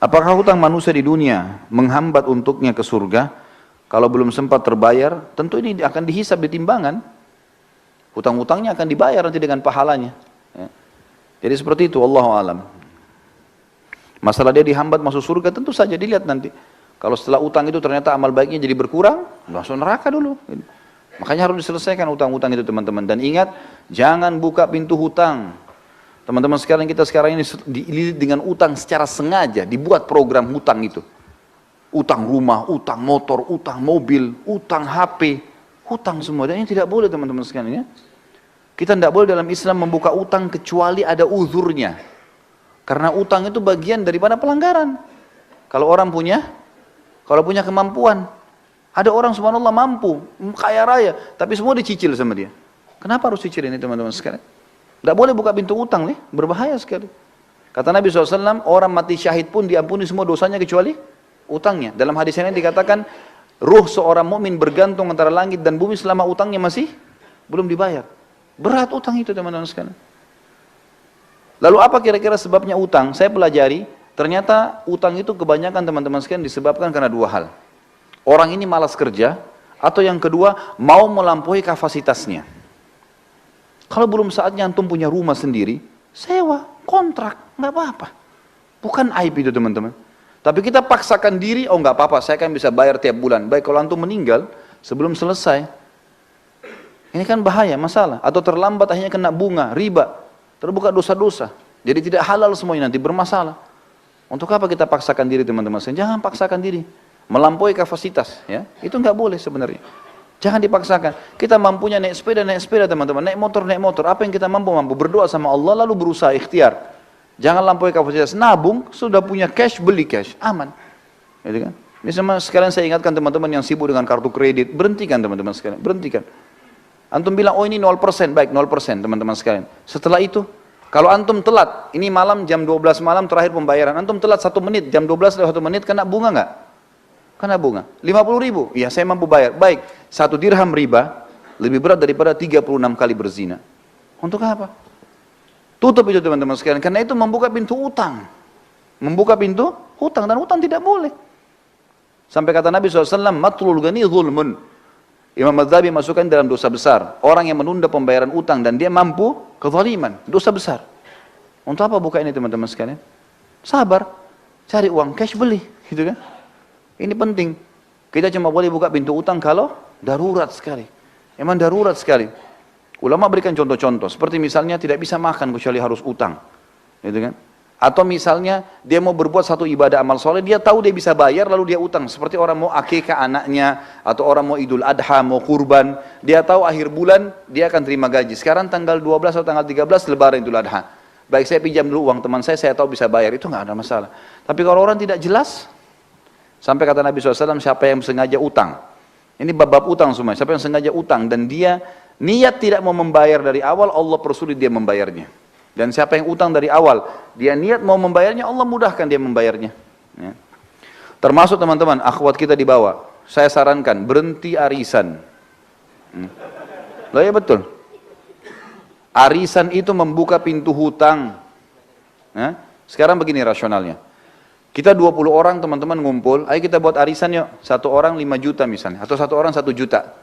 Apakah hutang manusia di dunia menghambat untuknya ke surga? Kalau belum sempat terbayar, tentu ini akan dihisab di timbangan. Hutang-hutangnya akan dibayar nanti dengan pahalanya. Ya. Jadi seperti itu, Wallahu a'lam. Masalah dia dihambat masuk surga, tentu saja dilihat nanti. Kalau setelah utang itu ternyata amal baiknya jadi berkurang, langsung neraka dulu. Makanya harus diselesaikan utang-utang itu teman-teman. Dan ingat, jangan buka pintu hutang. Teman-teman sekalian, kita sekarang ini dililit dengan utang secara sengaja, dibuat program hutang itu. Utang rumah, utang motor, utang mobil, utang HP, hutang semua. Dan ini tidak boleh teman-teman sekalian ya. Kita tidak boleh dalam Islam membuka utang kecuali ada uzurnya. Karena utang itu bagian daripada pelanggaran. Kalau punya kemampuan. Ada orang subhanallah mampu, kaya raya, tapi semua dicicil sama dia. Kenapa harus cicil ini teman-teman sekalian? Tidak boleh buka pintu utang nih, berbahaya sekali. Kata Nabi SAW, orang mati syahid pun diampuni semua dosanya kecuali utangnya. Dalam hadis ini dikatakan, ruh seorang mukmin bergantung antara langit dan bumi selama utangnya masih belum dibayar. Berat utang itu teman-teman sekalian. Lalu apa kira-kira sebabnya utang? Saya pelajari, ternyata utang itu kebanyakan teman-teman sekalian disebabkan karena dua hal. Orang ini malas kerja, atau yang kedua, mau melampaui kapasitasnya. Kalau belum saatnya antum punya rumah sendiri, sewa, kontrak, nggak apa-apa. Bukan aib itu teman-teman. Tapi kita paksakan diri, oh nggak apa-apa, saya kan bisa bayar tiap bulan. Baik kalau antum meninggal, sebelum selesai. Ini kan bahaya, masalah. Atau terlambat akhirnya kena bunga, riba, terbuka dosa-dosa. Jadi tidak halal semuanya nanti, bermasalah. Untuk apa kita paksakan diri teman-teman? Jangan paksakan diri. Melampaui kapasitas, ya itu nggak boleh sebenarnya. Jangan dipaksakan. Kita mampunya naik sepeda teman-teman, naik motor. Apa yang kita mampu berdoa sama Allah lalu berusaha ikhtiar. Jangan lampaui kapasitas. Nabung, sudah punya cash beli cash, aman. Gitu kan? Misalnya sekalian saya ingatkan teman-teman yang sibuk dengan kartu kredit, berhentikan teman-teman sekalian, berhentikan. Antum bilang oh ini 0%, baik 0% teman-teman sekalian. Setelah itu, kalau antum telat, ini malam jam 12 malam terakhir pembayaran, antum telat 1 menit, jam 12 lewat 1 menit kena bunga nggak? Kena bunga. 50.000, ya saya mampu bayar. Baik, 1 dirham riba lebih berat daripada 36 kali berzina. Untuk apa? Tutup itu teman-teman sekalian. Karena itu membuka pintu utang. Membuka pintu hutang, dan hutang tidak boleh. Sampai kata Nabi SAW, matlul ghani zulmun. Imam Madzhabi masukkan dalam dosa besar. Orang yang menunda pembayaran utang dan dia mampu, kezaliman, dosa besar. Untuk apa buka ini teman-teman sekalian? Sabar, cari uang cash beli, gitu kan? Ini penting. Kita cuma boleh buka pintu utang kalau darurat sekali. Emang darurat sekali. Ulama berikan contoh-contoh. Seperti misalnya tidak bisa makan kecuali harus utang. Gitu kan? Atau misalnya dia mau berbuat satu ibadah amal soleh, dia tahu dia bisa bayar lalu dia utang. Seperti orang mau akikah anaknya, atau orang mau idul adha, mau kurban. Dia tahu akhir bulan dia akan terima gaji. Sekarang tanggal 12 atau tanggal 13 lebaran idul adha. Baik saya pinjam dulu uang teman saya tahu bisa bayar. Itu nggak ada masalah. Tapi kalau orang tidak jelas, sampai kata Nabi SAW, siapa yang sengaja utang. Ini bab-bab utang semua. Siapa yang sengaja utang dan dia niat tidak mau membayar dari awal, Allah persulit dia membayarnya. Dan siapa yang utang dari awal, dia niat mau membayarnya, Allah mudahkan dia membayarnya. Ya. Termasuk teman-teman, akhwat kita di bawah. Saya sarankan, berhenti arisan. Loh ya betul. Arisan itu membuka pintu hutang. Ya. Sekarang begini rasionalnya. Kita 20 orang teman-teman ngumpul, ayo kita buat arisan yuk, 1 orang 5 juta misalnya, atau 1 orang 1 juta.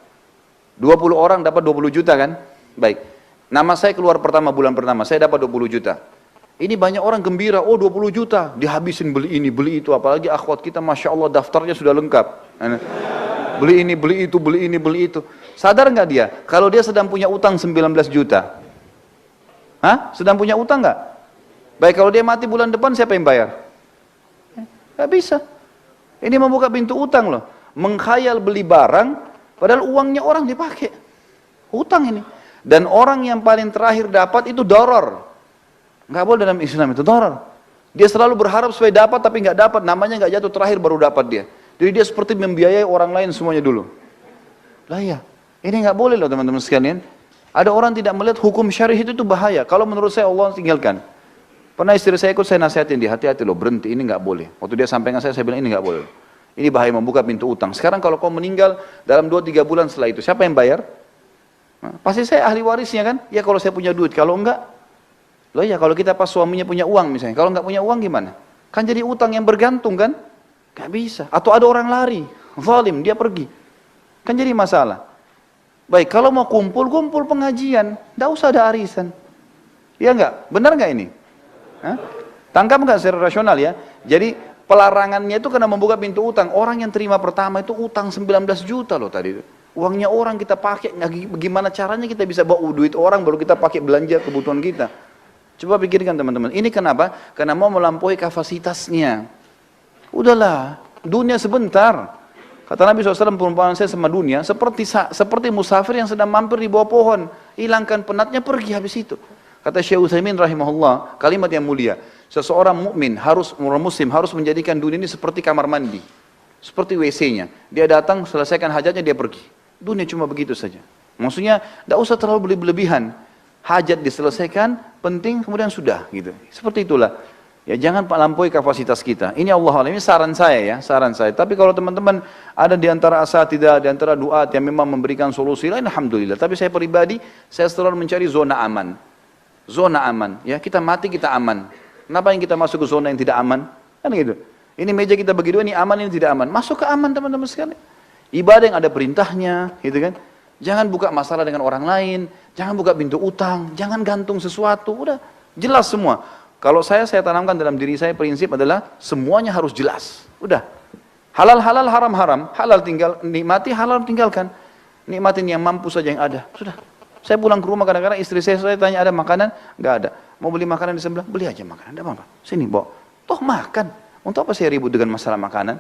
20 orang dapat 20 juta kan? Baik, nama saya keluar pertama, bulan pertama, saya dapat 20 juta. Ini banyak orang gembira, oh 20 juta, dihabisin beli ini, beli itu, apalagi akhwat kita Masya Allah daftarnya sudah lengkap. Beli ini, beli itu, beli ini, beli itu. Sadar nggak dia, kalau dia sedang punya utang 19 juta? Hah? Sedang punya utang nggak? Baik, kalau dia mati bulan depan siapa yang bayar? Gak bisa. Ini membuka pintu utang loh. Mengkhayal beli barang, padahal uangnya orang dipakai. Hutang ini. Dan orang yang paling terakhir dapat itu doror. Gak boleh dalam Islam itu, doror. Dia selalu berharap supaya dapat, tapi gak dapat. Namanya gak jatuh, terakhir baru dapat dia. Jadi dia seperti membiayai orang lain semuanya dulu. Lah ya, ini gak boleh loh teman-teman sekalian. Ada orang tidak melihat hukum syarih itu bahaya. Kalau menurut saya Allah tinggalkan. Pernah istri saya ikut, saya nasihatin dia, hati-hati loh, berhenti, ini nggak boleh. Waktu dia sampaikan saya bilang ini nggak boleh. Ini bahaya membuka pintu utang. Sekarang kalau kau meninggal dalam 2-3 bulan setelah itu, siapa yang bayar? Nah, pasti saya ahli warisnya kan? Ya kalau saya punya duit, kalau enggak, loh ya kalau kita pas suaminya punya uang misalnya, kalau nggak punya uang gimana? Kan jadi utang yang bergantung kan? Gak bisa. Atau ada orang lari, zalim, dia pergi. Kan jadi masalah. Baik, kalau mau kumpul, kumpul pengajian. Tidak usah ada arisan. Iya enggak? Benar enggak ini? Hah? Tangkap enggak secara rasional ya? Jadi pelarangannya itu karena membuka pintu utang. Orang yang terima pertama itu utang 19 juta loh tadi. Uangnya orang kita pakai, bagaimana caranya kita bisa bawa duit orang baru kita pakai belanja kebutuhan kita. Coba pikirkan teman-teman. Ini kenapa? Karena mau melampaui kapasitasnya. Udahlah, dunia sebentar. Kata Nabi SAW, perumpamaan saya sama dunia seperti musafir yang sedang mampir di bawah pohon, hilangkan penatnya, pergi habis itu. Kata Syekh Utsaimin rahimahullah, kalimat yang mulia, seseorang mukmin orang muslim harus menjadikan dunia ini seperti kamar mandi, seperti WC-nya. Dia datang, selesaikan hajatnya, dia pergi. Dunia cuma begitu saja. Maksudnya, tidak usah terlalu berlebihan. Hajat diselesaikan, penting, kemudian sudah, gitu. Seperti itulah. Ya jangan melampaui kapasitas kita. Ini Allah Alam, ini saran saya ya, saran saya. Tapi kalau teman-teman ada di antara asatidzah, di antara duat yang memang memberikan solusi lain, alhamdulillah. Tapi saya pribadi, saya selalu mencari zona aman. Zona aman, ya kita mati kita aman. Kenapa yang kita masuk ke zona yang tidak aman? Kan gitu. Ini meja kita bagi dua, ini aman, ini tidak aman. Masuk ke aman teman-teman sekalian. Ibadah yang ada perintahnya, gitu kan. Jangan buka masalah dengan orang lain, jangan buka pintu utang, jangan gantung sesuatu, udah jelas semua. Kalau saya tanamkan dalam diri saya prinsip adalah semuanya harus jelas. Udah. Halal halal, haram haram. Halal tinggal nikmati, halal tinggalkan. Nikmatin yang mampu saja yang ada. Sudah. Saya pulang ke rumah kadang-kadang istri saya tanya ada makanan? Enggak ada. Mau beli makanan di sebelah? Beli aja makanan. Enggak apa-apa. Sini bawa. Toh makan. Untuk apa saya ribut dengan masalah makanan?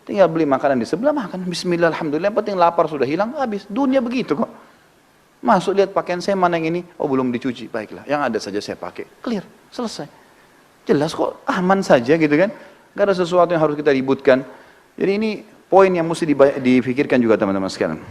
Tinggal beli makanan di sebelah makan. Bismillah, alhamdulillah. Yang penting lapar sudah hilang, habis. Dunia begitu kok. Masuk lihat pakaian saya mana yang ini? Oh belum dicuci. Baiklah. Yang ada saja saya pakai. Clear. Selesai. Jelas kok, aman saja gitu kan. Gak ada sesuatu yang harus kita ributkan. Jadi ini poin yang mesti dipikirkan juga teman-teman sekalian.